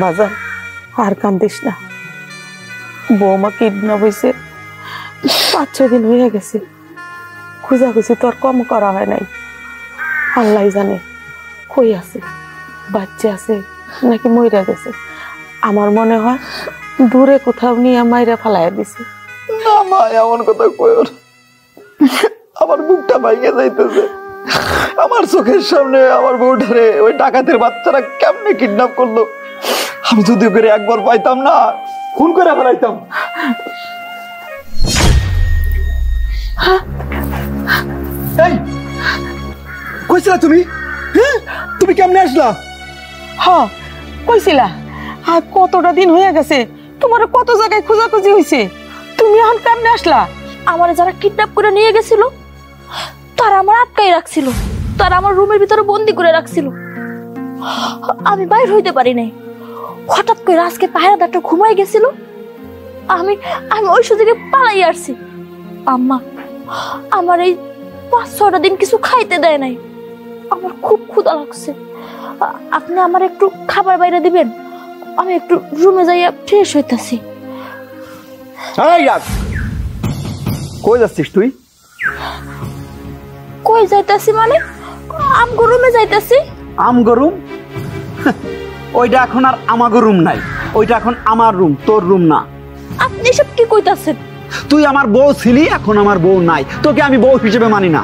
বাজার আর কান্দিস না, বৌমা কিডন্যাপ হয়েছে, 5-6 দিন হয়ে গেছে। খুঁজাখুঁজি তোর কম করা হয় নাই। আল্লাহ জানে কই আছে, বাচ্চা আছে নাকি মইরা গেছে। আমার মনে হয় দূরে কোথাও নিয়ে মাইরা ফালাইয়া দিছে। না মা, এমন কথা কইও না, আমার বুকটা ভাঙে যাইতেছে। আমার চোখের সামনে আমার বউটারে ওই ডাকাতের বাচ্চারা কেমনে কিডন্যাপ করলো। আমি যদি করে একবার পাইতাম না, খুন করে ফেলাইতাম। এই কইছিলা তুমি? হ্যাঁ, তুমি কেমনে আসলা? হ্যাঁ কইছিলা, আর কতটা দিন হয়ে গেছে, তোমার কত জায়গায় খোঁজাখুঁজি হয়েছে, তুমি এখন কেমনে আসলা? আমার যারা কিডন্যাপ করে নিয়ে গেছিল তারা আমার আটকাই রাখছিল, তারা আমার রুমের ভিতরে বন্দি করে রাখছিল। আমি বাইর হইতে পারি নাই। হঠাৎ করে আজকে পাহারাদারটা ঘুমাই গেছিল, আমি আমি ওই সুযোগে পালাই আসছি। আম্মা আমার এই 5-6টা দিন কিছু খাইতে দেয় নাই। আমার খুব ক্ষুধা লাগছে, আপনি আমার একটু খাবার বাইরে দিবেন? আমি একটু রুমে যাইয়া ফ্রেশ হইতাছি। কই যাচ্ছিস তুই? কই যাইতাছি মানে? আমগো রুমে যাইতাছি। আমগো রুম? ওইটা এখন আর আমাগো রুম নাই, ওইটা এখন আমার রুম, তোর রুম না। আপনি সব কি কইতাছেন? তুই আমার বউ ছিলি, এখন আমার বউ নাই, তোকে আমি বউ হিসেবে মানি না।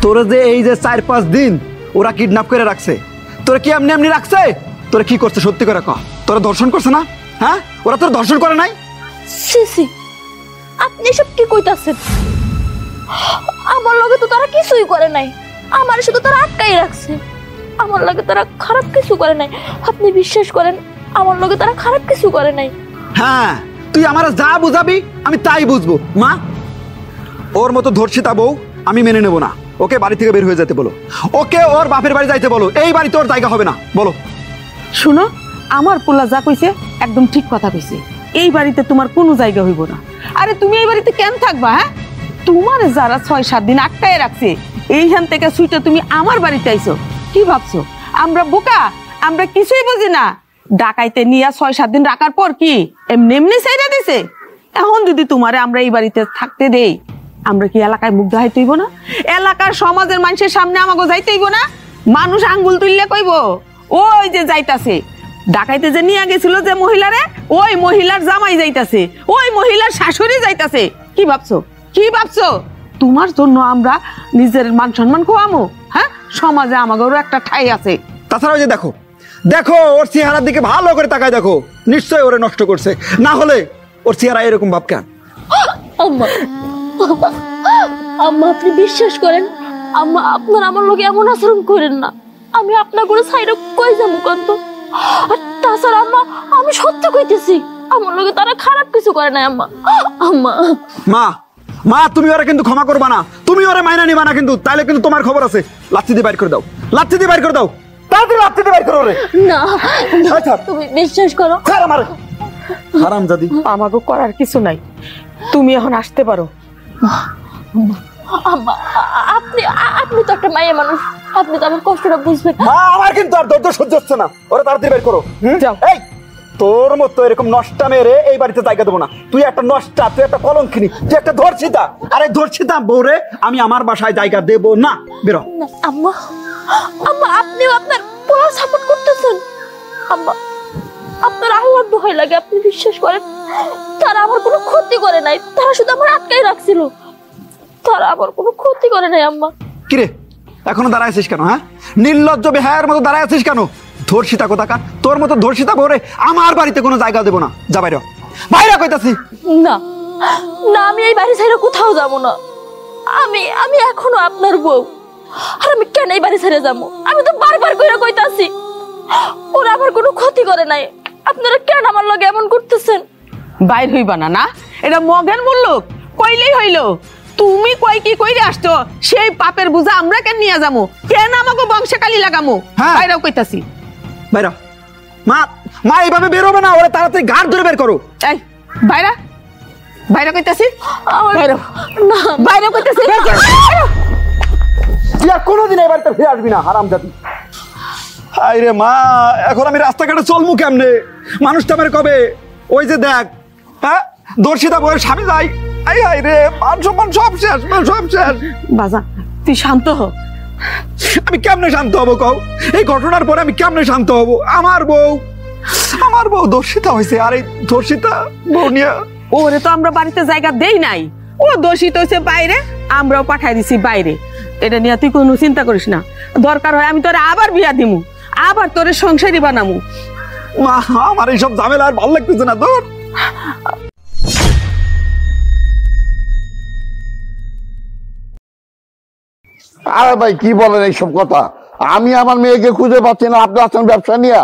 তোরা যে এই যে 4-5 দিন ওরা কিডন্যাপ করে রাখছে, তোরা কি এমনি এমনি রাখছে? তোরা কি করছে সত্যি করে কহ, তোরা ধর্ষণ করছে না? হ্যাঁ, ওরা তোর ধর্ষণ করে নাই? সিসি, আপনি সব কি কইতাছেন? আমার লগে তো তারা কিছুই করে নাই, আমার শুধু তারা আটকাই রাখছে। আমার লগে তারা খারাপ কিছু করে নাই, আপনি বিশ্বাস করেন, আমার লগে তারা খারাপ কিছু করে নাই। হ্যাঁ, তুই আমার যা বুঝাবি আমি তাই বুঝবো। মা, ওর মতো ধর্ষিতা বউ আমি মেনে নেব না। ওকে বাড়ি থেকে বের হয়ে যেতে বলো, ওকে ওর বাপের বাড়ি যাইতে বলো, এই বাড়িতে ওর জায়গা হবে না। বলো। শুনো, আমার পোলা যা কইছে একদম ঠিক কথা কইছে, এই বাড়িতে তোমার কোনো জায়গা হইব না। আরে তুমি এই বাড়িতে কেন থাকবা? হ্যাঁ, তোমার যারা 6-7 দিন আটকায় রাখছে, এইখান থেকে সুইটা তুমি আমার বাড়িতে আইছো। কি ভাবছো আমরা বোকা? আমরা কিছুই বুঝি না। ডাকাইতে নিয়ে 6-7 দিন রাখার পর কি এমনি এমনি ছাইরা দিছে? এখন যদি তোমারে আমরা এই বাড়িতে থাকতে দেই, আমরা কি এলাকায় মুখ দেখাইতে হইব না? এলাকার সমাজের মানুষের সামনে আমাকে যাইতে হইব না? মানুষ আঙ্গুল তুললে কইব ওই যে যাইতাছে, ডাকাইতে যে নিয়ে গেছিল যে মহিলারে, ওই মহিলার জামাই যাইতাছে, ওই মহিলার শাশুড়ি যাইতাছে। কি ভাবছো? কি ভাবছো? তোমার জন্য আমরা নিজের মান সম্মান খোয়ামো? হ্যাঁ, সমাজে আমাদেরও একটা ঠাই আছে। তাছাড়া ওই যে দেখো দেখো ওর চেহারার দিকে ভালো করে তাকায় দেখো, নিশ্চয়ই ওরে নষ্ট করছে, না হলে ওর চেহারা এরকম ভাব কেন? আম্মা, আম্মা আপনি বিশ্বাস করেন, আম্মা আপনার আমার লোকে এমন আচরণ করেন না। আমি আপনার করে সাইডে কই যাবো কন্ত? আর তাছাড়া আম্মা আমি সত্য কইতেছি, আমার লোকে তারা খারাপ কিছু করে না। আম্মা, আম্মা, মা, মা তুমি ওরা কিন্তু ক্ষমা করবা না, তুমি ওরা মাইনা নিবা না কিন্তু, তাইলে কিন্তু তোমার খবর আছে। লাঠি দিয়ে বাইর করে দাও, লাঠি দিয়ে বাইর করে দাও, তাড়াতাড়ি লাঠি দিয়ে বাইর করো রে। না, তুমি বিশ্বাস করো। হারামজাদি, আমাকে করার কিছু নাই, তুমি এখন আসতে পারো। আম্মা, আপনি আপনি তো একটা মায়ের মানুষ, আপনি তো আমার কষ্টটা বুঝবেন। মা, আমার কিন্তু আর ধৈর্য সহ্য হচ্ছে না, ওরা তাড়াতাড়ি বের করো। যাও। এই তোর মতো এরকম নষ্টা মেরে এই বাড়িতে জায়গা দেবো না। তুই একটা নষ্টা, তুই একটা কলঙ্কিনী, তুই একটা ধর্ষিতা। আরে ধর্ষিতা বউরে আমি আমার বাসায় জায়গা দেব না, বেরো। আম্মা, আম্মা আপনিও আপনার পুরো সাপোর্ট করতেছেন। আম্মা আপনার আল্লাহর দোহাই লাগে, আপনি বিশ্বাস করেন, তারা আমার কোনো ক্ষতি করে নাই, তারা শুধু আমার আটকাই রাখছিল, তারা আমার কোনো ক্ষতি করে নাই। আম্মা, কিরে এখনো দাঁড়ায় আছিস কেন? হ্যাঁ, নির্লজ্জ বেহায়ার মতো দাঁড়ায় আছিস কেন? ধর্ষিতা কোথাকার, তোর মতো ধর্ষিতা বউরে আমার বাড়িতে কোনো জায়গা দেবো না, যা বাইরে বাইরে কইতাছি। না না, আমি এই বাড়ি ছেড়ে কোথাও যাবো না। আমি এখনো আপনার বউ, আর আমি কেন এই বাড়ি ছেড়ে যাবো? আমি তো বারবার কইরা কইতাছি ওরা আমার কোনো ক্ষতি করে নাই, আপনারা কেন আমার লগে এমন করতেছেন? বাইর হইবা না? না, এটা মগের মূল্য কইলেই হইল। তুমি কই কি কইরে আসছো, সেই পাপের বুঝা আমরা কেন নিয়ে যাবো? কেন আমাকে বংশে কালি লাগামো? বাইরেও কইতাছি, বাইরা। মা, মা এইভাবে বেরোবে না, ওরা তাড়াতাড়ি ঘাট ধরে বের করো। এই বাইরা, বাইরে কইতাছি, বাইরে না, বাইরে কইতাছি। তুই আর কোনোদিন এই বাড়িতে ফিরে আসবি না, হারামজাদি। হাই রে মা, এখন আমি রাস্তাঘাটে চলবো কেমনে? মানুষটা আমার কবে ওই যে দেখ, হ্যাঁ দর্শিতা বউয়ের স্বামী যাই, আই হাই রে, মান সম্মান সব শেষ, সব শেষ। বাজান তুই শান্ত হ। আমি কেমনে শান্ত হবো কও? এই ঘটনার পরে আমি কেমনে শান্ত হবো? আমার বউ দর্শিতা হয়েছে, আর এই দর্শিতা বউ নিয়ে ওরে তো আমরা বাড়িতে জায়গা দেই নাই, ও দোষিত হয়েছে বাইরে, আমরাও পাঠাই দিছি বাইরে। এটা নিয়ে তুই কোনো চিন্তা করিস না, দরকার হয় আমি তোরে আবার বিয়া দিমু, আবার তোরে সংসারই বানামু। মা আমার এইসব ঝামেলা আর ভালো লাগতেছে না তোর। আরে ভাই কি বলেন এইসব কথা? আমি আমার মেয়েকে খুঁজে পাচ্ছি না, আপনি আছেন ব্যবসা নিয়ে।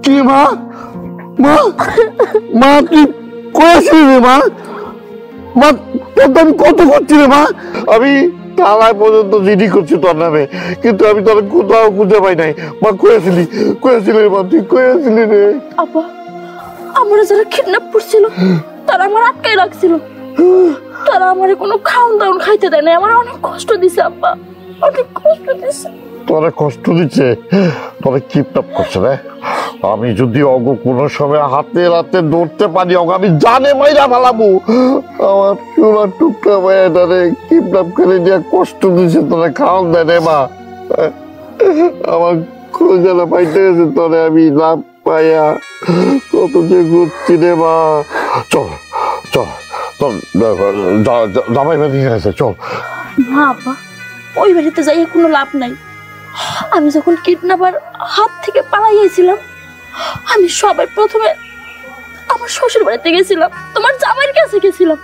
কি মা মা মা কি করেছিস রে মা? মা তোর তো আমি কত করছি রে মা, আমি থানায় পর্যন্ত জিডি করছি তোর নামে, কিন্তু আমি তোর কোথাও খুঁজে পাই নাই। মা করেছিলি রে মা, তুই করেছিলি রে। আপা আমার যারা কিডন্যাপ করছিল তারা আমার আটকাই রাখছিল, তারা আমার কোনো খাওন দাওন খাইতে দেয় না, আমার অনেক কষ্ট দিছে আব্বা, অনেক কষ্ট দিছে। তোরা কষ্ট দিচ্ছে, তোরা কিডন্যাপ করছে রে। আমি যদি অগ কোনো সময় হাতে ধরতে পারি, অগ আমি জানে মাইরা ফালাবো। আমার চুলা টুকরা মায়েরারে কিডন্যাপ করে দিয়ে কষ্ট দিচ্ছে, তোরা খাওয়ান দেয় রে মা। আমার খোঁজালা পাইতে গেছে, তোরে আমি না পাইয়া কত যে ঘুরছি রে মা। চল চল চল, জামাই বাড়ি গেছে, চল। না আব্বা, ওই বাড়িতে যাই কোনো লাভ নাই। আমি যখন কিডন্যাপার হাত থেকে পালাইয়াছিলাম, আমি সবাই প্রথমে আমার শ্বশুর বাড়িতে গেছিলাম, তোমার জামাইয়ের কাছে গেছিলাম।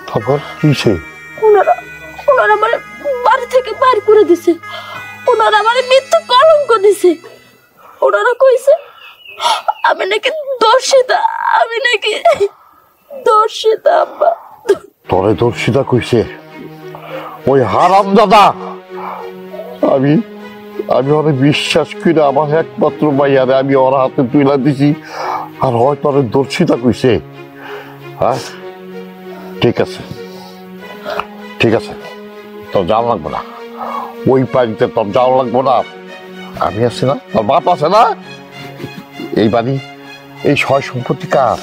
তারপর কিসে? ওনারা আমার বাড়ি থেকে বাইর করে দিছে, ওনারা আমার মৃত্যু কলঙ্ক দিছে। ওনারা কইছে আমি নাকি দর্শিতা, আমি নাকি দর্শিতা। আব্বা তোরে দর্শিতা কইছে ওই হারাম দাদা? আমি অনেক বিশ্বাস করে আমার একমাত্র মাইয়ারে আমি ওর হাতে তুইলা দিছি, আর হয় তোরে দর্শিতা কইছে? হ্যাঁ ঠিক আছে তোর যাওয়া লাগবো না, ওই বাড়িতে তোর যাওয়া লাগবো না। আমি আছি না, তোর বাপ আছে না? এই বাড়ি এই সয় সম্পত্তি কার?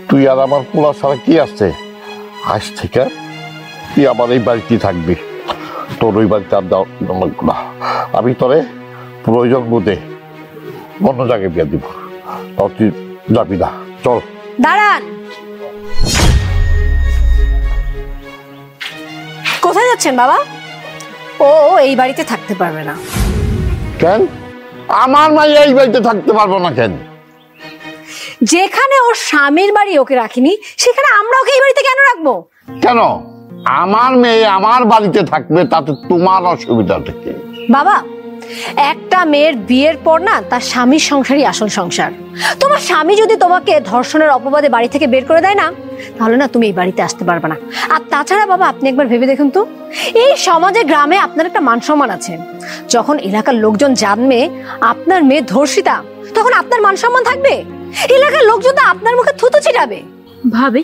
তুই আর আমার পোলা ছাড়া কি আছে? আজ থেকে তুই আমার এই বাড়িতে থাকবি, তোর ওই বাড়িতে আর যাওয়া লাগবো না। আমি তোরে প্রয়োজন বোধে অন্য জায়গায় বিয়ে দিব, তুই যাবি না। চল। দাঁড়ান, কোথায় যাচ্ছেন বাবা? ও এই বাড়িতে থাকতে পারবে না। কেন? আমার মাইয়া এই বাড়িতে থাকতে পারবো না কেন? যেখানে ওর স্বামীর বাড়ি ওকে রাখিনি, সেখানে আমরা ওকে এই বাড়িতে কেন রাখবো? কেন? আমার মেয়ে আমার বাড়িতে থাকবে, তাতে তোমার অসুবিধাটা কি? বাবা, একটা মেয়ের বিয়ের পর না তার স্বামীর সংসারই আসল সংসার। তোমার স্বামী যদি তোমাকে ধর্ষণের অপবাদে বাড়ি থেকে বের করে দেয় না, তাহলে না তুমি এই বাড়িতে আসতে পারবে না। আর তাছাড়া বাবা, আপনি একবার ভেবে দেখুন তো, এই সমাজে গ্রামে আপনার একটা মান সম্মান আছে। যখন এলাকার লোকজন জানবে আপনার মেয়ে ধর্ষিতা, তখন আপনার মান সম্মান থাকবে? এলাকার লোকজন তো আপনার মুখে থুতু ছিটাবে। ভাবি,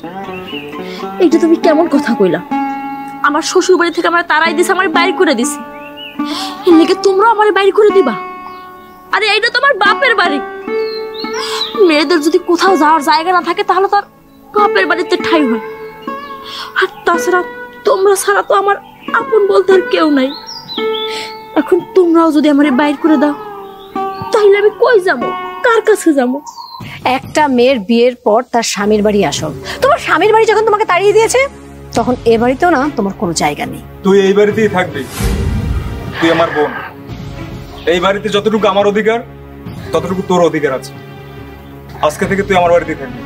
এটা তুমি কেমন কথা কইলা? আমার শ্বশুর বাড়ি থেকে আমার তারাই দিছে, আমার বাইর করে দিছে, এদিকে তোমরা আমার বাইর করে দিবা? আরে এইটা তোমার বাপের বাড়ি, মেয়েদের যদি কোথাও যাওয়ার জায়গা না থাকে তাহলে তার বাপের বাড়িতে ঠাই হয়। আর তাছাড়া তোমরা ছাড়া তো আমার আপন বলতে আর কেউ নাই। এখন তোমরাও যদি আমার বাইর করে দাও, তাহলে আমি কই যাবো, কার কাছে যাবো? একটা মেয়ের বিয়ের পর তার স্বামীর বাড়ি আসল। তোমার স্বামীর বাড়ি যখন তোমাকে তাড়িয়ে দিয়েছে, তখন এ বাড়িতেও না তোমার কোনো জায়গা নেই। তুই এই বাড়িতেই থাকবি, তুই আমার বোন। এই বাড়িতে যতটুকু আমার অধিকার, ততটুকু তোর অধিকার আছে। আজকে থেকে তুই আমার বাড়িতেই থাকবি।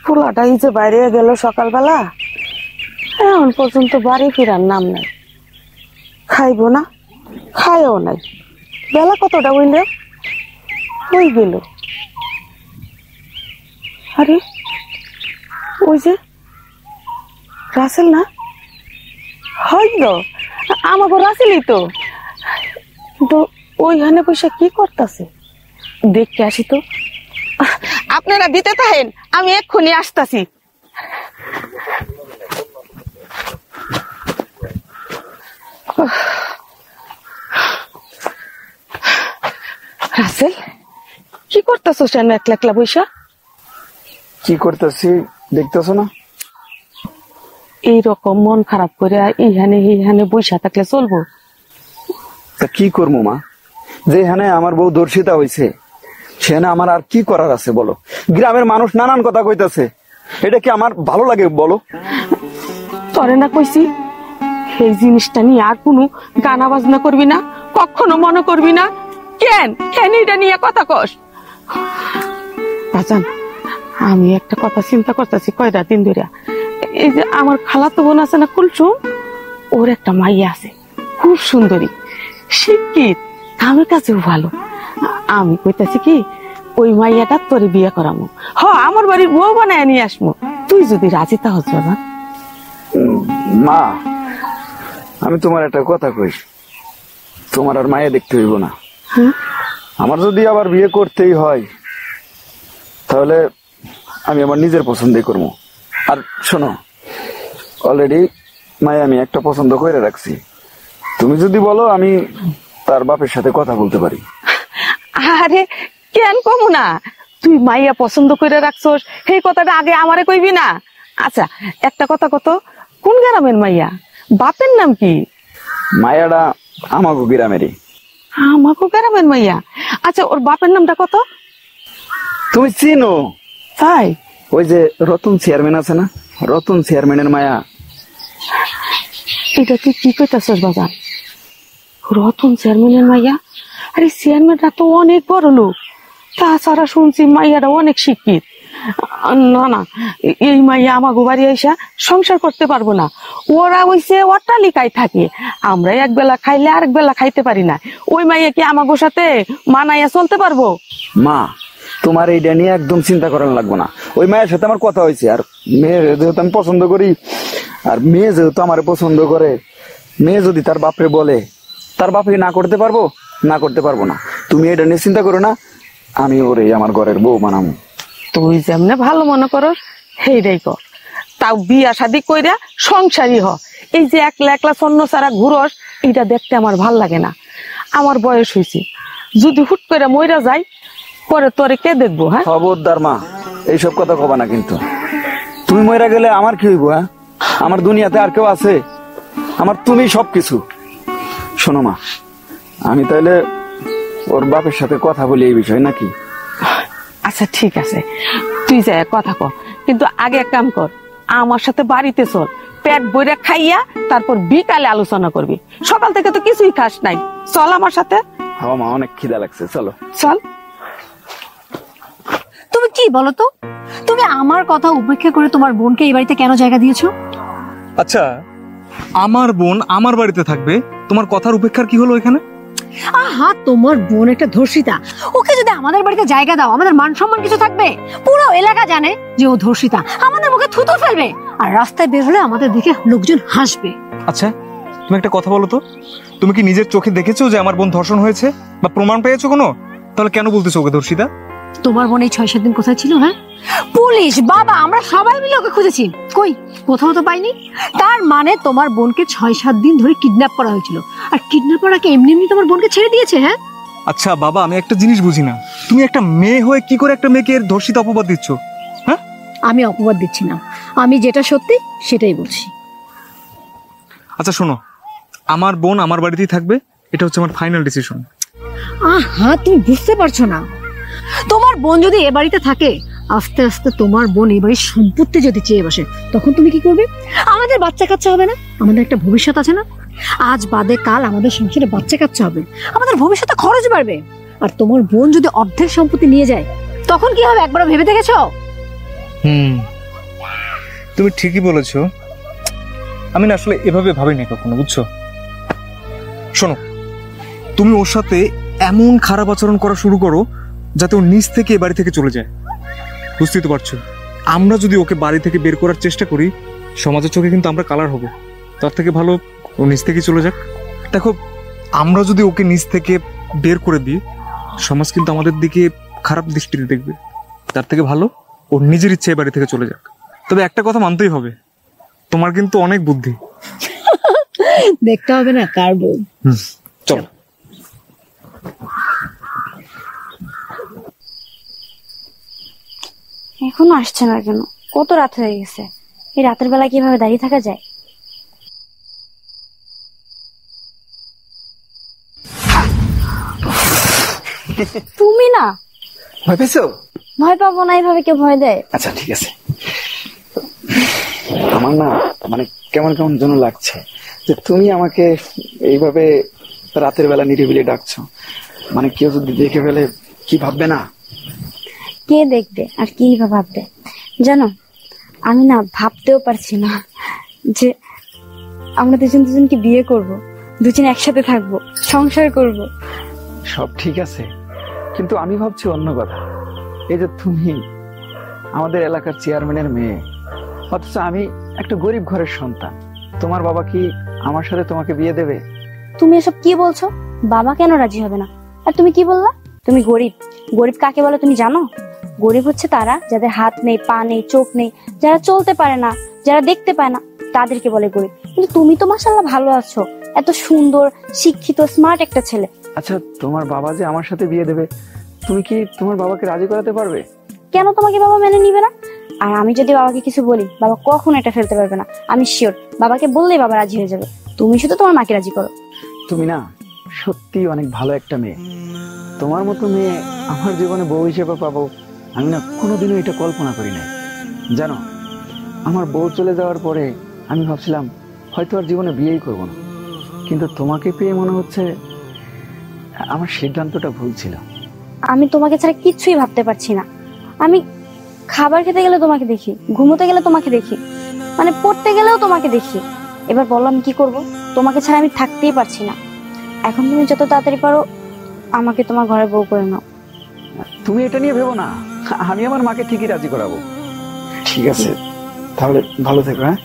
পোলাটাই যে বাইরে গেল সকালবেলা, এখন পর্যন্ত বাড়ি ফিরার নাম নাই। খাইবো না, খায়ও নাই। বেলা কতটা বললে হয়ে গেল? আরে ওই যে রাসেল না, হয়তো আমাকে রাসেলই তো। ওইখানে পয়সা কি করতেছে দেখতে আসি তো। আপনারা দিতে থাকেন, আমি এক্ষুনি আসতাছি। রাসেল, কি করতেছো সেন একলা একলা পয়সা? কি করতেছি দেখতেছো না? এইরকম মন খারাপ করে এইখানে বৈশা থাকলে চলবো? তা কি করবো মা, যেখানে আমার বউ দর্শিতা হয়েছে সেখানে আমার আর কি করার আছে বলো? গ্রামের মানুষ নানান কথা কইতাছে, এটা কি আমার ভালো লাগে বলো? তরে না কইছি এই জিনিসটা নিয়ে আর কোনো গানা বাজনা করবি না, কখনো মনে করবি না। কেন কেন এটা নিয়ে কথা কস? বাজান, আমি একটা কথা চিন্তা করতেছি কয়টা দিন ধরে। এই যে আমার খালাতো বোন আছে না কুলসুম, ওর একটা মাইয়া আছে খুব সুন্দরী, শিক্ষিত, আমার কাছেও ভালো। আমি কইতাছি কি ওই মাইয়াটা তোরে বিয়ে করামো, আমার বাড়ির বউ বানায় নিয়ে আসবো, তুই যদি রাজি তাহস বাবা। মা, আমি তোমার একটা কথা কই, তোমার আর মায়া দেখতে হইব না। আমার যদি আবার বিয়ে করতেই হয় তাহলে আমি আমার নিজের পছন্দই করবো। আর শোনো, অলরেডি মায়া আমি একটা পছন্দ করে রাখছি, তুমি যদি বলো আমি তার বাপের সাথে কথা বলতে পারি। আরে কেন কমু না, তুই মাইয়া পছন্দ করে রাখছস সেই কথাটা আগে আমারে কইবি না? আচ্ছা একটা কথা কত, কোন গ্রামের মাইয়া, বাপের নাম কি? মায়াটা আমাগো গ্রামেরই। আমাকে গ্রামের মাইয়া? আচ্ছা ওর বাপের নামটা কত? তুমি চিনো? তাই? ওই যে রতন চেয়ারম্যান আছে না, রতন চেয়ারম্যানের মায়া। এটা তুই কি কইতাছস বাজান? রতন চেয়ারম্যানের মাইয়া? আরে চেয়ারম্যানরা তো অনেক বড় লোক, তাছাড়া শুনছি মাইয়ারা অনেক শিক্ষিত। না না, এই মাইয়া আমাগো বাড়ি আইসা সংসার করতে পারবো না। ওরা হইছে অট্টালিকায় থাকে, আমরা এক বেলা খাইলে আরেক বেলা খাইতে পারি না। ওই মাইয়া কি আমাগো সাথে মানাইয়া চলতে পারবো? মা, তোমার এইটা নিয়ে একদম চিন্তা করার লাগবো না। ওই মায়ের সাথে আমার কথা হয়েছে, আর মেয়ে যেহেতু আমি পছন্দ করি, আর মেয়ে যেহেতু আমার পছন্দ করে, মেয়ে যদি তার বাপরে বলে, তার বাপকে না করতে পারবো? না করতে পারবো না। তুমি এটা নিয়ে চিন্তা করো না, আমি ওরে আমার ঘরের বউ বানাবো। তুই যেমনে ভালো মনে করস সেইটাই কর, তাও বিয়া শাদি কইরা সংসারী হ। এই যে একলা একলা ছন্ন ছাড়া ঘুরস, এটা দেখতে আমার ভাল লাগে না। আমার বয়স হয়েছে, যদি হুট করে মইরা যাই পরে তোরে কে দেখবো? হ্যাঁ খবরদার মা, এইসব কথা কবা না কিন্তু। তুমি মরে গেলে আমার কি হইব? হ্যাঁ, আমার দুনিয়াতে আর কেউ আছে? আমার তুমি সবকিছু। শোনো মা, আমি তাইলে ওর বাপের সাথে কথা বলি এই বিষয়, নাকি? আচ্ছা ঠিক আছে, তুই যাই কথা কর, কিন্তু আগে এক কাম কর, আমার সাথে বাড়িতে চল, পেট বইরা খাইয়া তারপর বিকালে আলোচনা করবি। সকাল থেকে তো কিছুই খাস নাই, চল আমার সাথে। হ্যাঁ মা, অনেক খিদা লাগছে, চলো। চল। তুমি কি বলো তো, তুমি আমার কথা উপেক্ষা করে তোমার বোনকে এই বাড়িতে কেন জায়গা দিয়েছো? আচ্ছা, আমার বোন আমার বাড়িতে থাকবে, তোমার কথার উপেক্ষার কি হলো এখানে? আহা, তোমার বোন একটা ধর্ষিতা, ওকে যদি আমাদের বাড়িতে জায়গা দাও আমাদের মান সম্মান কিছু থাকবে? পুরো এলাকা জানে যে ও ধর্ষিতা, আমাদের মুখে থুতু ফেলবে, আর রাস্তায় বের হলে আমাদের দিকে লোকজন হাসবে। আচ্ছা তুমি একটা কথা বলো তো, তুমি কি নিজের চোখে দেখেছো যে আমার বোন ধর্ষণ হয়েছে, বা প্রমাণ পেয়েছো কোনো? তাহলে কেন বলতেছো ওকে ধর্ষিতা? তোমার বোন এই 6-7 দিন কোথায় ছিল? হ্যাঁ, পুলিশ, বাবা, আমরা সবাই মিলে ওকে খুঁজেছি, কই কোথাও তো পাইনি। তার মানে তোমার বোনকে 6-7 দিন ধরে কিডন্যাপ করা হয়েছিল, আর কিডন্যাপাররা কি এমনি এমনি তোমার বোনকে ছেড়ে দিয়েছে? হ্যাঁ। আচ্ছা বাবা, আমি একটা জিনিস বুঝি না, তুমি একটা মেয়ে হয়ে কি করে একটা মেয়েকে ধর্ষিতা অপবাদ দিচ্ছ? হ্যাঁ, আমি অপবাদ দিচ্ছি না, আমি যেটা সত্যি সেটাই বলছি। আচ্ছা শোনো, আমার বোন আমার বাড়িতেই থাকবে, এটা হচ্ছে আমার ফাইনাল ডিসিশন। আহা, তুমি বুঝতে পারছো না, তোমার বোন যদি এ বাড়িতে থাকে, আস্তে আস্তে তোমার বোন এই বাড়ির সম্পত্তি যদি চেয়ে বসে, তখন তুমি কি করবে? আমাদের বাচ্চা কাচ্চা হবে না? আমাদের একটা ভবিষ্যৎ আছে না? আজ বাদে কাল আমাদের সংসারে বাচ্চা কাচ্চা হবে, আমাদের ভবিষ্যতে খরচ বাড়বে। আর তোমার বোন যদি অর্ধেক সম্পত্তি নিয়ে যায়, তখন কি হবে একবার ভেবে দেখেছো? তুমি ঠিকই বলেছো, আমি না আসলে এভাবে ভাবিনি কখনো, বুঝছো? শোনো, তুমি ওর সাথে এমন খারাপ আচরণ করা শুরু করো যাতে ও নিজ থেকে এ বাড়ি থেকে চলে যায়। বুঝতেই তো পারছো, আমরা যদি ওকে বাড়ি থেকে বের করার চেষ্টা করি, সমাজের চোখে কিন্তু আমরা কালার হব। তার থেকে ভালো ও নিজ থেকে চলে যাক। দেখো, আমরা যদি ওকে নিজ থেকে বের করে দিই, সমাজ কিন্তু আমাদের দিকে খারাপ দৃষ্টিতে দেখবে। তার থেকে ভালো ওর নিজের ইচ্ছে বাড়ি থেকে চলে যাক। তবে একটা কথা মানতেই হবে, তোমার কিন্তু অনেক বুদ্ধি। দেখতে হবে না কার বউ। চলো। এখনো আসছে না কেন? কত রাত হয়ে গেছে, এই রাতের বেলা কিভাবে দাঁড়িয়ে থাকা যায়? তুমি না? ভয় পেয়েছো? ভয় পাবো না, এইভাবে কেউ ভয় দেয়? আচ্ছা ঠিক আছে। আমার না মানে কেমন কেমন যেন লাগছে যে তুমি আমাকে এইভাবে রাতের বেলা নিরিবিলি ডাকছো। মানে কেউ যদি দেখে ফেলে কি ভাববে না? কে দেখবে আর কি বা ভাববে? জানো, আমি না ভাবতেও পারছি না যে আমরা দুজন দুজনকে বিয়ে করব, দুজন একসাথে থাকবো, সংসার করব। সব ঠিক আছে, কিন্তু আমি ভাবছি অন্য কথা। এই যে তুমি আমাদের এলাকার চেয়ারম্যানের মেয়ে, অথচ আমি একটা গরিব ঘরের সন্তান। তোমার বাবা কি আমার সাথে তোমাকে বিয়ে দেবে? তুমি এসব কি বলছো? বাবা কেন রাজি হবে না? আর তুমি কি বললা তুমি গরিব? গরিব কাকে বলে তুমি জানো? গরিব হচ্ছে তারা যাদের হাত নেই, পা নেই, চোখ নেই, যারা চলতে পারে না, যারা দেখতে পায় না, তাদেরকে বলে গরিব। কিন্তু তুমি তো মাশাআল্লাহ ভালো আছো, এত সুন্দর, শিক্ষিত, স্মার্ট একটা ছেলে। আচ্ছা, তোমার বাবা যে আমার সাথে বিয়ে দেবে, তুমি কি তোমার বাবাকে রাজি করাতে পারবে? কেন তোমাকে বাবা মেনে নিবে না? আর আমি যদি বাবাকে কিছু বলি, বাবা কখনো এটা ফেলতে পারবে না। আমি শিওর বাবাকে বললেই বাবা রাজি হয়ে যাবে। তুমি শুধু তোমার মাকে রাজি করো। তুমি না সত্যি অনেক ভালো একটা মেয়ে। তোমার মতো মেয়ে আমার জীবনে বউ হিসেবে পাবো আমি না কোনোদিনও এটা কল্পনা করি নাই। জানো, আমার বউ চলে যাওয়ার পরে আমি ভাবছিলাম হয়তো আর জীবনে বিয়েই করব না, কিন্তু তোমাকে পেয়ে মনে হচ্ছে আমার সিদ্ধান্তটা ভুল ছিল। আমি তোমাকে ছাড়া কিচ্ছুই ভাবতে পারছি না। আমি খাবার খেতে গেলে তোমাকে দেখি, ঘুমোতে গেলে তোমাকে দেখি, মানে পড়তে গেলেও তোমাকে দেখি। এবার বললাম আমি কি করব? তোমাকে ছাড়া আমি থাকতেই পারছি না। এখন তুমি যত তাড়াতাড়ি পারো আমাকে তোমার ঘরে বউ করে নাও। তুমি এটা নিয়ে ভেবো না, আমি আমার মাকে ঠিকই রাজি করাবো। ঠিক আছে, তাহলে ভালো থেকো। হ্যাঁ,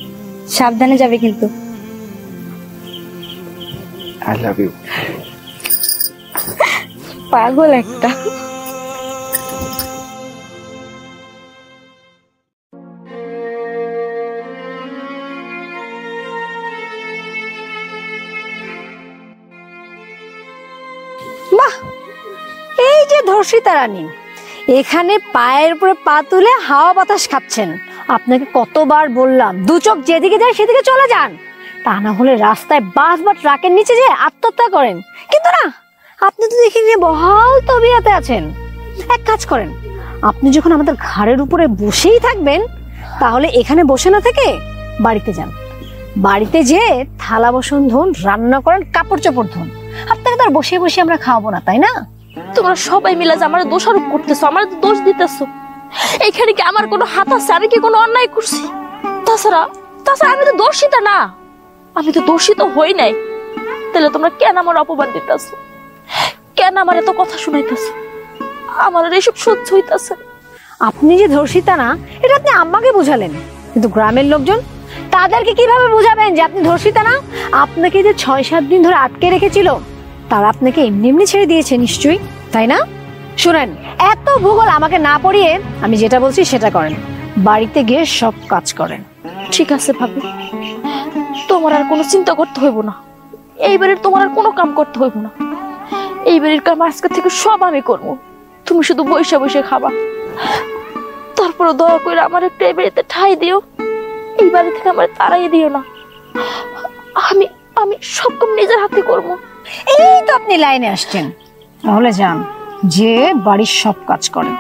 সাবধানে যাবে কিন্তু। I love you. পাগল একটা। বাহ, এই যে ধর্ষিতা রানী এখানে পায়ের উপরে পা তুলে হাওয়া বাতাস খাচ্ছেন। আপনাকে কতবার বললাম দু চোখ যেদিকে যায় সেদিকে চলে যান, তা না হলে রাস্তায় বাস বা ট্রাকের নিচে যেয়ে আত্মহত্যা করেন। কিন্তু না, আপনি তো দেখে নিয়ে বহাল তবিয়াতে আছেন। এক কাজ করেন, আপনি যখন আমাদের ঘাড়ের উপরে বসেই থাকবেন, তাহলে এখানে বসে না থেকে বাড়িতে যান। বাড়িতে যেয়ে থালা বাসন ধুন, রান্না করেন, কাপড় চোপড় ধুন। আপনাকে তো আর বসে বসে আমরা খাওয়াবো না, তাই না? তোমরা সবাই মিলে যে আমার দোষারোপ করতেছো, আমার দোষ দিতেছো। এখানে কি আমার কোনো হাত আছে? আমি কি কোনো অন্যায় করছি? তাছাড়া আমি তো দোষিতা না, আমি তো দোষিত হই নাই। তাহলে তোমরা কেন আমার অপবাদ দিতেছো? কেন আমার এত কথা শুনাইতেছো? আমার আর এসব সহ্য হইতাছে। আপনি যে ধর্ষিতা না, এটা আপনি আম্মাকে বুঝালেন, কিন্তু গ্রামের লোকজন তাদেরকে কিভাবে বুঝাবেন যে আপনি ধর্ষিতা না? আপনাকে যে 6-7 দিন ধরে আটকে রেখেছিল, তারা আপনাকে এমনি এমনি ছেড়ে দিয়েছে নিশ্চয়ই, তাই না? শুনেন, এত ভূগোল আমাকে না পড়িয়ে আমি যেটা বলছি সেটা করেন। বাড়িতে গিয়ে সব কাজ করেন। ঠিক আছে ভাবি, তোমার আর কোনো চিন্তা করতে হইব না। এইবারের তোমার আর কোনো কাম করতে হইব না। এইবারের কাম আজকে থেকে সব আমি করবো। তুমি শুধু বসে বসে খাবা। তারপরে দয়া করে আমার একটা এই বাড়িতে ঠাঁই দিও। এই বাড়ি থেকে আমার তাড়াই দিও না। আমি সব কাম নিজের হাতে করবো। এই তো আপনি লাইনে আসছেন, তাহলে যান, যে বাড়ির সব কাজ করেন।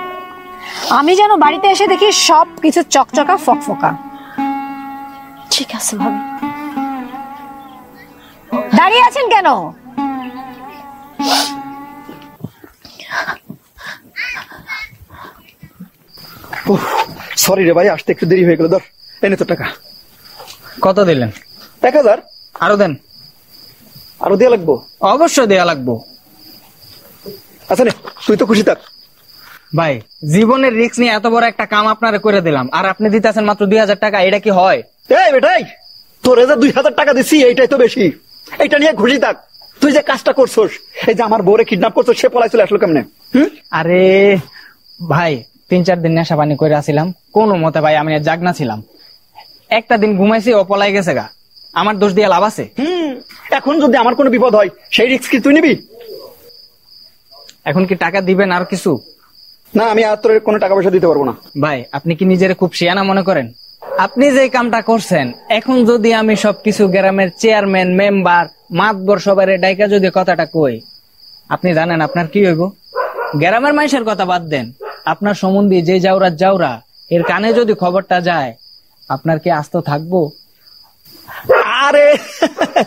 আমি যেন বাড়িতে এসে দেখি সব কিছু চকচকা ফকফকা। ঠিক আছে ভাবি। দাঁড়িয়ে আছেন কেন? সরি রে ভাই, আসতে একটু দেরি হয়ে গেল। ধর, এনে তো টাকা। কত দিলেন? 1000। আরো দেন। আরো দেয়া লাগবো? অবশ্যই দেয়া লাগবো। আচ্ছা নে, তুই তো খুশি থাক। ভাই, জীবনের রিস্ক নিয়ে এত বড় একটা কাম আপনারা করে দিলাম, আর আপনি দিতেছেন মাত্র 2000 টাকা। এটা কি হয়? এই বেটাই, তোরে যে 2000 টাকা দিছি এইটাই তো বেশি। এইটা নিয়ে খুশি থাক। তুই যে কাজটা করছস, এই যে আমার বউরে কিডন্যাপ করছস, সে পলাই চলে আসলো কেমনে? আরে ভাই 3-4 দিন নেশা পানি করে আসছিলাম, কোনো মতে ভাই আমি জাগনা ছিলাম, একটা দিন ঘুমাইছি ও পলাই গেছে গা। আমার দোষ দিয়ে লাভ আছে? এখন যদি আমার কোনো বিপদ হয় সেই রিস্ক কি তুই নিবি? এখন কি টাকা দিবেন আর কিছু? না, আমি আর তোর কোনো টাকা পয়সা দিতে পারবো না। ভাই আপনি কি নিজের খুব শিয়ানা মনে করেন? আপনি যে কামটা করছেন, এখন যদি আমি সবকিছু গ্রামের চেয়ারম্যান মেম্বার মাতবর সবারে ডাইকা যদি কথাটা কই, আপনি জানেন আপনার কি হইব? গ্রামের মানুষের কথা বাদ দেন, আপনার সম্বন্ধে যে জাউরা এর কানে যদি খবরটা যায়, আপনার কি আস্ত থাকবো? আরে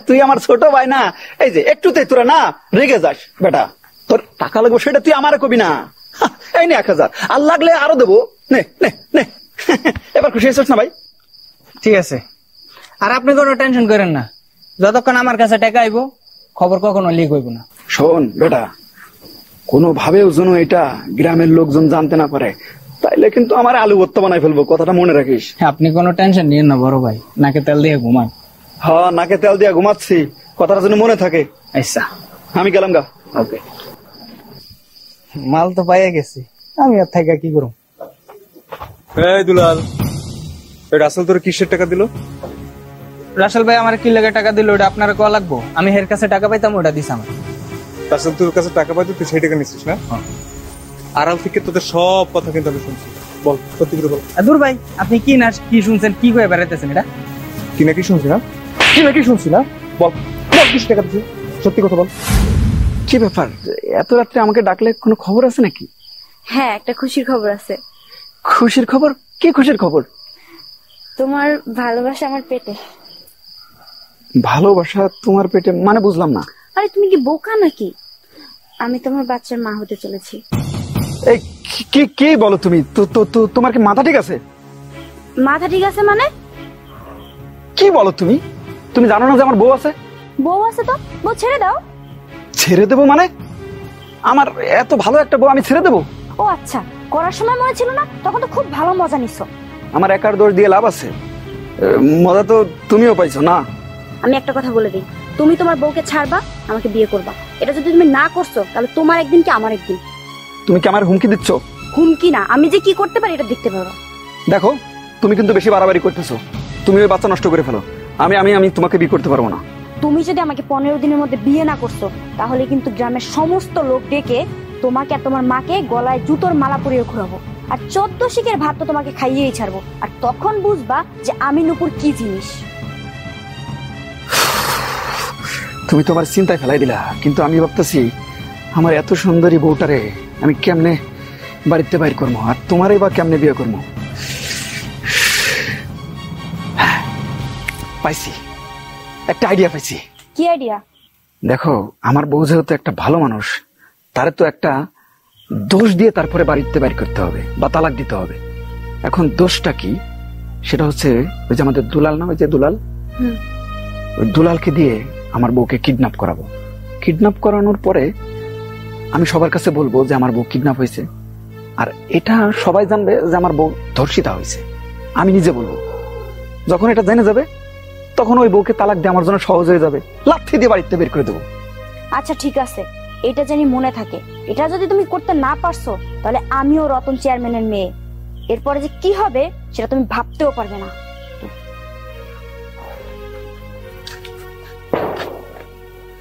তুই আমার ছোট ভাই না, এই যে একটুতেই তোরা না রেগে যাস বেটা, তোর টাকা লাগবে সেটা তুই আমারে কবি না। এই নে 1000, আর লাগলে আরো দেবো, নে নে নে। এবার খুশি হয়েছিস না ভাই? ঠিক আছে, আর আপনি কোনো টেনশন করেন না, যতক্ষণ আমার কাছে টাকা আইব খবর কখনো লিক হইব না। শোন বেটা, কোনো ভাবেও যেন এটা গ্রামের লোকজন জানতে না পারে, তাইলে কিন্তু আমার আলু ভর্তা বানাই ফেলবো, কথাটা মনে রাখিস। আপনি কোনো টেনশন নিয়েন না বড় ভাই, নাকে তেল দিয়ে ঘুমান। হ্যাঁ, নাকে তেল দিয়া ঘুমাচ্ছি, কথাটা যেন মনে থাকে। আচ্ছা আমি গেলাম গা। ওকে, মাল তো পাইয়া গেছি, আমি আর থাকা কি করব? এই দুলাল, এই রাসেল তোর কিসের টাকা দিল? রাসেল ভাই আমার কি লাগে টাকা দিল ওটা আপনার কোয়া লাগবো? আমি হের কাছে টাকা পাইতাম, ওটা দিস আমার। রাসেল তোর কাছে টাকা পাইতো, তুই সেই টাকা নিচ্ছিস না? আড়াল থেকে তোদের সব কথা কিন্তু আমি শুনছি। বল, সত্যি করে বল। দূর ভাই, আপনি কি না কি শুনছেন, কি করে বেড়াইতেছেন এটা? কি নাকি শুনছি না? কি নাকি শুনছি না? বল বল, কিস টাকা দিচ্ছিস? সত্যি কথা বল। কি ব্যাপার, এত রাত্রে আমাকে ডাকলে কোনো খবর আছে নাকি? হ্যাঁ, একটা খুশির খবর আছে। খুশির খবর? কি খুশির খবর? তোমার ভালোবাসা আমার পেটে। ভালোবাসা তোমার পেটে মানে বুঝলাম না। আরে তুমি কি বোকা নাকি? আমি তোমার বাচ্চার মা হতে চলেছি। এই কি কি বলো তুমি? তোমার কি মাথা ঠিক আছে? মাথা ঠিক আছে মানে? কি বলো তুমি? তুমি জানো না যে আমার বউ আছে? বউ আছে তো, বউ ছেড়ে দাও। ছেড়ে দেবো মানে? আমার এত ভালো একটা বউ আমি ছেড়ে দেবো? ও আচ্ছা, করার সময় মনে ছিল না? তখন তো খুব ভালো মজা নিছো। আমার একার দোষ দিয়ে লাভ আছে? মজা তো তুমিও পাইছো না। আমি একটা কথা বলে দিই, তুমি তোমার বউকে ছাড়বা, আমাকে বিয়ে করবা। এটা যদি তুমি না করছো, তাহলে তোমার একদিন কি আমার একদিন। তুমি কি আমার হুমকি দিচ্ছ? হুমকি না, আমি যে কি করতে পারি এটা দেখতে পারো। দেখো, তুমি কিন্তু বেশি বাড়াবাড়ি করতেছো। তুমি ওই বাচ্চা নষ্ট করে ফেলো, আমি আমি আমি তোমাকে বিয়ে করতে পারবো না। তুমি যদি আমাকে 15 দিনের মধ্যে বিয়ে না করছো, তাহলে কিন্তু গ্রামের সমস্ত লোক ডেকে তোমাকে আর তোমার মাকে গলায় জুতোর মালা পরিয়ে ঘুরাবো, আর 14 শিকের ভাত তো তোমাকে খাইয়েই ছাড়বো। আর তখন বুঝবা যে আমি নূপুর কি জিনিস। তুমি তোমার চিন্তায় ফেলাই দিলা, কিন্তু আমি ভাবতেছি আমার এত সুন্দরী বউটারে আমি কেমনে বাড়িতে বাইর করবো, আর তোমারই বা কেমনে বিয়ে করবো। পাইছি, একটা আইডিয়া পাইছি। কি আইডিয়া? দেখো, আমার বউ যেহেতু একটা ভালো মানুষ, তারে তো একটা দোষ দিয়ে তারপরে বাড়িতে বাইর করতে হবে বা তালাক দিতে হবে। এখন দোষটা কি? সেটা হচ্ছে ওই যে আমাদের দুলাল না, ওই যে দুলাল, ওই দুলালকে দিয়ে আমার বউকে কিডন্যাপ করাবো। কিডন্যাপ করানোর পরে আমি সবার কাছে বলবো যে আমার বউ কিডন্যাপ হয়েছে, আর এটা সবাই জানবে যে আমার বউ ধর্ষিতা হয়েছে। আমি নিজে বলবো। যখন এটা জেনে যাবে, তখন ওই বউকে তালাক দিয়ে আমার জন্য সহজ হয়ে যাবে, লাথি দিয়ে বাড়িতে বের করে দেবো। আচ্ছা ঠিক আছে, এটা জানি মনে থাকে। এটা যদি তুমি করতে না পারছো, তাহলে আমিও রতন চেয়ারম্যানের মেয়ে। এরপরে যে কি হবে সেটা তুমি ভাবতেও পারবে না।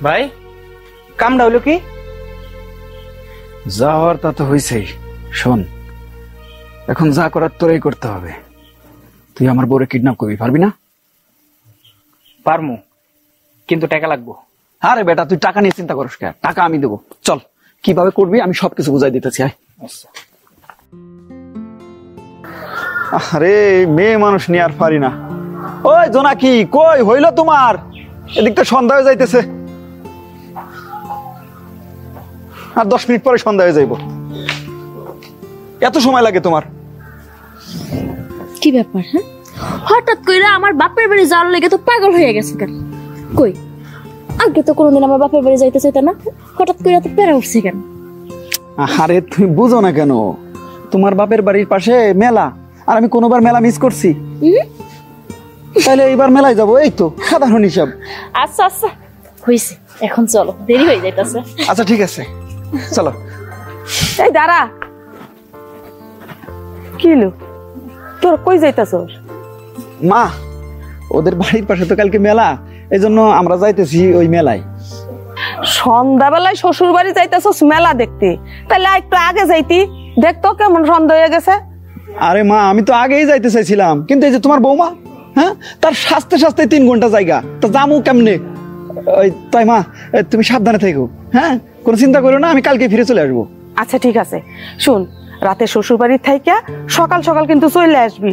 ভাই, কামটা হলো কি? যা হওয়ার তা তো হয়েছেই। শোন, এখন যা করার তোরাই করতে হবে। তুই আমার বউরে কিডন্যাপ করবি, পারবি না? পারমু, কিন্তু টাকা লাগবো। আরে বেটা, তুই টাকা নিয়ে চিন্তা করিস কেন? টাকা আমি দেবো। চল, কিভাবে করবি আমি সবকিছু বুঝাই দিতেছি। আরে মেয়ে মানুষ নিয়ে আর পারি না। ওই জোনাকি, কই হইল তোমার? এদিকটা সন্ধ্যা হয়ে যাইতেছে, আর 10 মিনিট পরে সন্ধ্যা হয়ে যাইব। এত সময় লাগে তোমার? কি ব্যাপার? হ্যাঁ, হঠাৎ কইরা আমার বাপের বাড়ি যাওয়ার লেগে তো পাগল হয়ে গেছে কেন? কই আগে তো কোনোদিন আমার বাপের বাড়ি যাইতে চাইতে না, হঠাৎ কইরা তো পেরা উঠছে কেন? আরে তুমি বুঝো না কেন? তোমার বাপের বাড়ির পাশে মেলা, আর আমি কোনোবার মেলা মিস করছি? তাহলে এইবার মেলায় যাবো, এই তো সাধারণ হিসাব। আচ্ছা আচ্ছা, হইছে। এখন চলো, দেরি হয়ে যাইতাছে। আচ্ছা ঠিক আছে, চলো। এই দাঁড়া, কি হলো তোর, কই যাইতাছস? মা, ওদের বাড়ির পাশে তো কালকে মেলা, এই জন্য আমরা যাইতেছি ওই মেলায়। সন্ধ্যাবেলায় শ্বশুর বাড়ি যাইতেছস মেলা দেখতে, তাহলে একটু আগে যাইতি, দেখতো কেমন সন্ধ্যা হয়ে গেছে। আরে মা, আমি তো আগেই যাইতে চাইছিলাম, কিন্তু এই যে তোমার বৌমা, হ্যাঁ, তার সাজতে সাজতে 3 ঘন্টা জায়গা, তা যামু কেমনে? ওই তাই মা, তুমি সাবধানে থেকো, হ্যাঁ, কোনো চিন্তা করো না, আমি কালকে ফিরে চলে আসবো। আচ্ছা ঠিক আছে, শুন, রাতে শ্বশুর বাড়ির থাইকা সকাল সকাল কিন্তু চলে আসবি।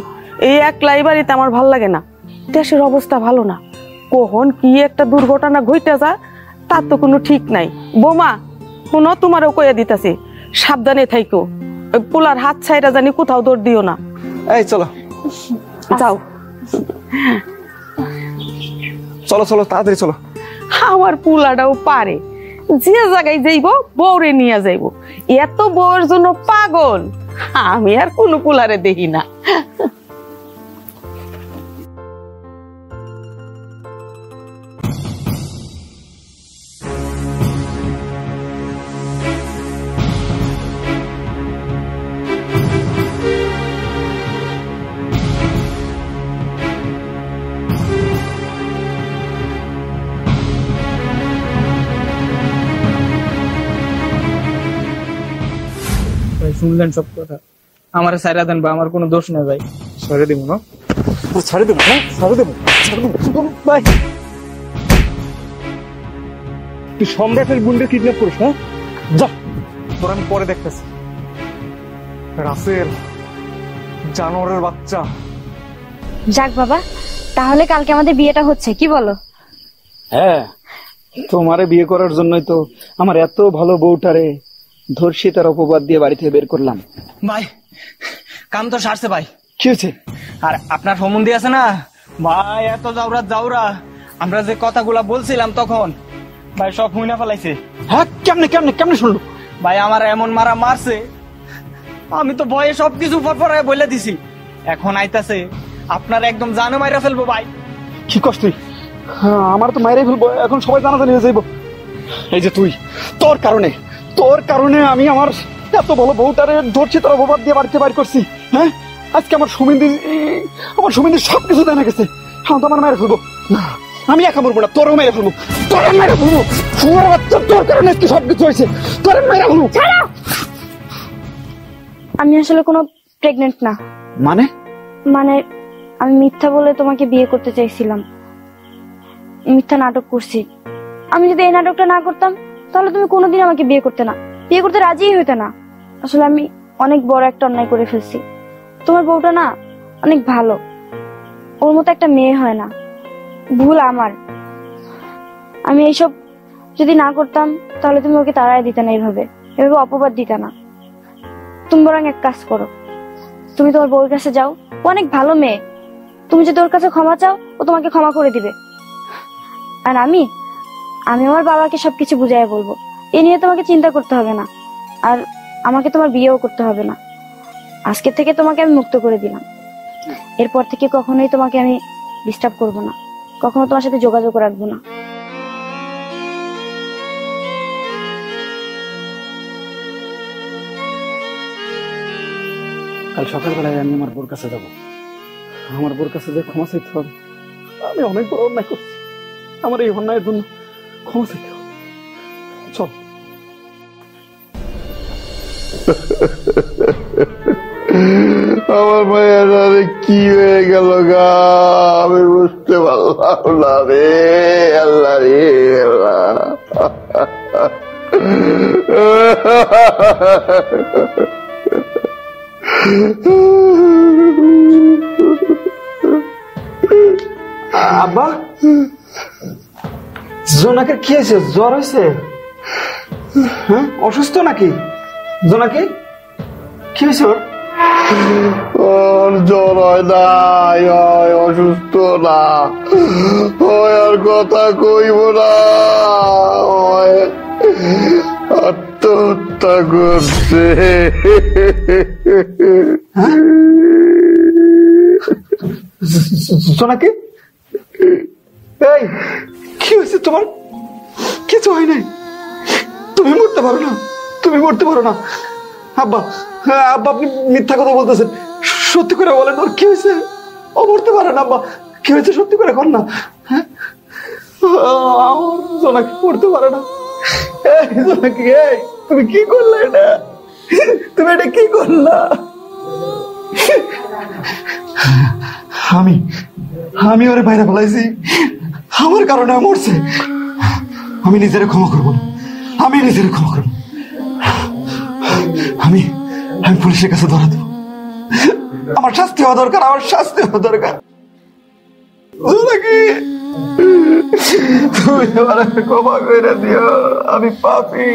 এই একলাই বাড়িতে আমার ভাল লাগে না, দেশের অবস্থা ভালো না, কখন কি একটা দুর্ঘটনা ঘটে যা তার তো কোনো ঠিক নাই। বৌমা শুনো, তোমারও কইয়া দিতেছি, সাবধানে থাইকো, ওই পোলার হাত ছাইরা জানি কোথাও দৌড় দিও না। এই চলো, যাও, চলো চলো, তাড়াতাড়ি চলো। আমার পোলাটাও পারে, যে জায়গায় যাইব বউরে নিয়ে যাইব, এত বউয়ের জন্য পাগল। আমি আর কোনো পোলারে দেখি না। ভাই শুনলেন সব কথা, আমার সাইরা দেন ভাই, আমার কোনো দোষ নেই ভাই। ছেড়ে দেবো না, ছাড়ে দেবো না, ছাড়ে দেবো, ছাড়ে দেবো ভাই। তুই সম্রাটের গুন্ডে কিডন্যাপ করিস না? যা, তোর আমি পরে দেখতেছি। রাসেল, জানোয়ারের বাচ্চা। যাক বাবা, তাহলে কালকে আমাদের বিয়েটা হচ্ছে, কি বলো? হ্যাঁ, তোমারে বিয়ে করার জন্যই তো আমার এত ভালো বউটারে ধর্ষিতার অপবাদ দিয়ে বাড়ি থেকে বের করলাম। ভাই কাম তো সারছে ভাই। কি হয়েছে? আর আপনার সম্বন্ধে আছে না ভাই, এত যাওরা আমরা যে কথাগুলা বলছিলাম তখন ভাই সব হুইনা ফেলাইছে। হ্যাঁ, কেমনে কেমনে কেমনে শুনলো? ভাই আমার এমন মারা মারছে, আমি তো ভয়ে সবকিছু ফরফরায় বলে দিছি। এখন আইতাছে আপনার একদম জানে মাইরা ফেলবো ভাই। কি কষ্ট তুই? আমার তো মাইরে ফেলবো, এখন সবাই জানাজানি হয়ে যাইবো। এই যে তুই, তোর কারণে আমি আমার এত ভালো বউটারে ধর্ষিতার অপবাদ দিয়ে বাড়িতে বাইর করছি। হ্যাঁ, আজকে আমার সুমিন্দির সবকিছু জানা গেছে। হ্যাঁ, তো আমার মেরে ফেলবো না, আমি একা মরবো না, তোরও মেরে ফেলবো, তোর কারণে আজকে সবকিছু হয়েছে, তোর মেরে ফেলবো। আমি আসলে কোনো প্রেগনেন্ট না। মানে আমি মিথ্যা বলে তোমাকে বিয়ে করতে চাইছিলাম, মিথ্যা নাটক করছি। আমি যদি এই নাটকটা না করতাম তাহলে তুমি কোনোদিন আমাকে বিয়ে করতে রাজি হইতে না। আসলে আমি অনেক বড় একটা অন্যায় করে ফেলছি। তোমার বউটা না অনেক ভালো, ওর মতো একটা মেয়ে হয় না, ভুল আমার। আমি এইসব যদি না করতাম তাহলে তুমি ওকে তাড়াই দিতে না, এভাবে অপবাদ দিতে না। তুমি বরং এক কাজ করো, তুমি তোমার বউর কাছে যাও, ও অনেক ভালো মেয়ে, তুমি যদি ওর কাছে ক্ষমা চাও ও তোমাকে ক্ষমা করে দিবে। আর আমি আমার বাবাকে সবকিছু বুঝাই বলবো, এ নিয়ে তোমাকে চিন্তা করতে হবে না, আর আমাকে তোমার বিয়েও করতে হবে না। আজকে থেকে তোমাকে আমি মুক্ত করে দিলাম, এরপর থেকে কখনোই তোমাকে আমি ডিস্টার্ব করবো না, কখনো তোমার সাথে যোগাযোগ রাখবো না। কাল সকালবেলায় আমি আমার বোর কাছে যাবো, আমার বোর কাছে যে ক্ষমা চাইতে হবে। আমি অনেক বড় অন্যায় করছি, আমার এই অন্যায়ের জন্য ক্ষমা চাইতে হবে। চল। আমার মায়ের আরে কি হয়ে গেল গা, আমি বুঝতে পারলাম না রে। আল্লাহ রে আল্লাহ। আব্বা, জোনাকের কি হয়েছে? জ্বর হয়েছে? হ্যাঁ, অসুস্থ নাকি? জোনাকি কি হয়েছে? ওর জ্বর হয় না, অসুস্থ না, আর কথা কইব না, আত্মহত্যা করছে। জোনাকি, এই কি হয়েছে তোমার? কি কিছু হয় নাই। তুমি মরতে পারো না, তুমি মরতে পারো না। আব্বা, আব্বা আপনি মিথ্যা কথা বলতেছেন, সত্যি করে বলেন ওর কি হয়েছে? ও মরতে পারে না। আব্বা কি হয়েছে সত্যি করে কর না। হ্যাঁ, জোনাকি মরতে পারে না। জোনাকি, তুমি কি করলে এটা? তুমি এটা কি করলা? আমি ওরে বাইরে ফেলাইছি, আমার কারণে মরছে। আমি নিজের ক্ষমা করবো না, আমি নিজের ক্ষমা করবো। আমি পুলিশের কাছে ধরা দেবো। আমার শাস্তি হওয়া দরকার, আমার শাস্তি হওয়া দরকার। তুমি আমার ক্ষমা করে দিও, আমি পাপী।